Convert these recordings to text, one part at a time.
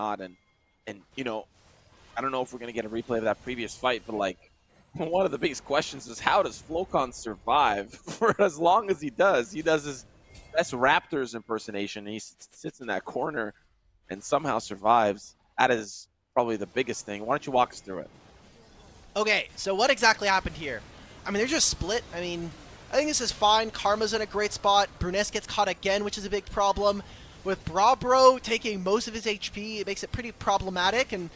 whatnot. And you know, I don't know if we're gonna get a replay of that previous fight, but like one of the biggest questions is how does Flocon survive for as long as he does? He does his best Raptors impersonation, and he sits in that corner and somehow survives. That is probably the biggest thing. Why don't you walk us through it? Okay, so what exactly happened here? I mean, they're just split. I mean, I think this is fine. Karma's in a great spot. Bruness gets caught again, which is a big problem. With Brabro taking most of his HP, it makes it pretty problematic. And,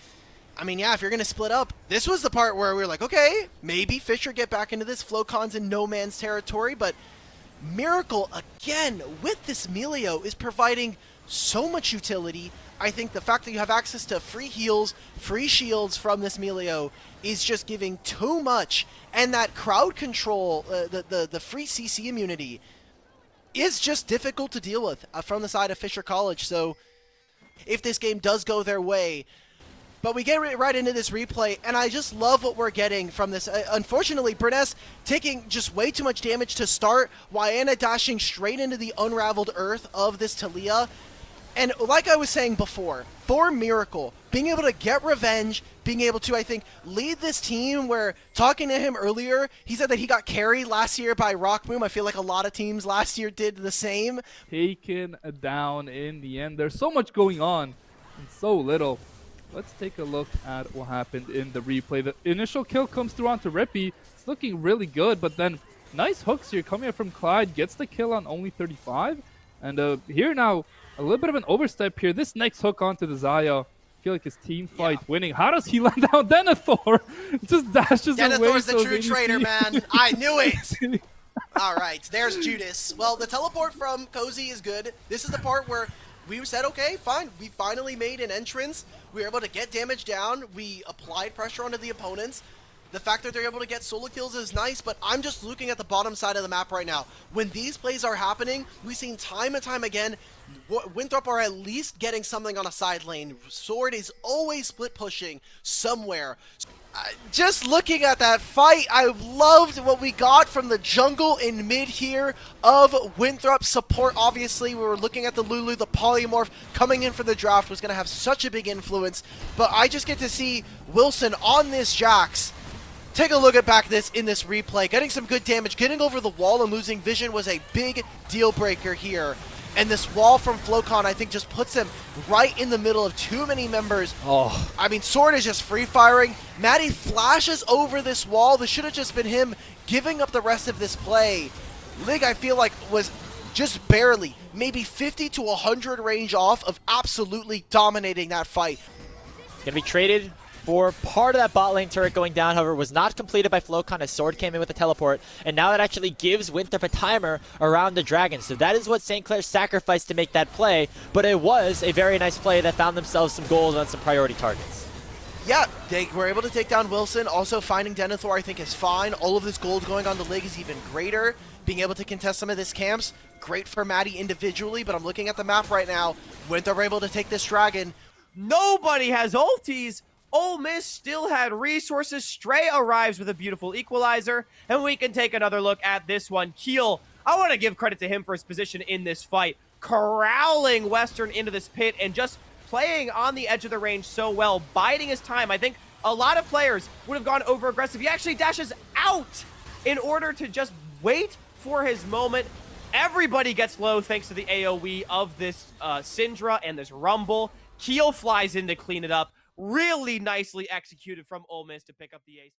I mean, yeah, if you're going to split up, this was the part where we were like, okay, maybe Fisher get back into this. Flocon's in no man's territory, but Miracle, again, with this Melio, is providing so much utility. I think the fact that you have access to free heals, free shields from this Melio is just giving too much. And that crowd control, the free CC immunity, is just difficult to deal with from the side of Fisher College. So if this game does go their way, but we get right into this replay, and I just love what we're getting from this. Unfortunately, Bruness taking just way too much damage to start, Wyanna dashing straight into the unraveled earth of this Taliyah. And like I was saying before, for Miracle, being able to get revenge, being able to, I think, lead this team where, talking to him earlier, he said that he got carried last year by Rockboom. I feel like a lot of teams last year did the same. Taken down in the end. There's so much going on and so little. Let's take a look at what happened in the replay. The initial kill comes through onto Rippy. It's looking really good, but then nice hooks here coming up from Clyde. Gets the kill on only 35. And here now, a little bit of an overstep here. This next hook onto the Xayah. I feel like his team fight winning. How does he land down Denethor? Just dashes away. Denethor's the true traitor, man. I knew it. All right, there's Judas. Well, the teleport from Cozy is good. This is the part where we said, okay, fine. We finally made an entrance. We were able to get damage down. We applied pressure onto the opponents. The fact that they're able to get solo kills is nice, but I'm just looking at the bottom side of the map right now. When these plays are happening, we've seen time and time again, Winthrop are at least getting something on a side lane. Sword is always split pushing somewhere. Just looking at that fight, I loved what we got from the jungle in mid here of Winthrop support. Obviously, we were looking at the Lulu, the polymorph coming in for the draft was going to have such a big influence, but I just get to see Wilson on this Jax. Take a look at back this in this replay. Getting some good damage, getting over the wall and losing vision was a big deal breaker here. And this wall from Flocon, I think, just puts him right in the middle of too many members. Oh. I mean, Sword is just free-firing. Maddie flashes over this wall. This should have just been him giving up the rest of this play. Lig, I feel like, was just barely, maybe 50 to 100 range off of absolutely dominating that fight. Gonna be traded for part of that bot lane turret going down, however, was not completed by Flocon as Sword came in with the teleport, and now that actually gives Winthrop a timer around the dragon. So that is what St. Clair sacrificed to make that play, but it was a very nice play that found themselves some goals on some priority targets. Yeah, they were able to take down Wilson. Also, finding Denethor, I think, is fine. All of this gold going on the Lig is even greater. Being able to contest some of this camps, great for Maddie individually, but I'm looking at the map right now. Winthrop able to take this dragon. Nobody has ultis. Ole Miss still had resources. Stray arrives with a beautiful equalizer, and we can take another look at this one. Keel, I want to give credit to him for his position in this fight, corralling Western into this pit and just playing on the edge of the range so well, biding his time. I think a lot of players would have gone over aggressive. He actually dashes out in order to just wait for his moment. Everybody gets low thanks to the AoE of this Syndra and this Rumble. Keel flies in to clean it up. Really nicely executed from Ole Miss to pick up the ace.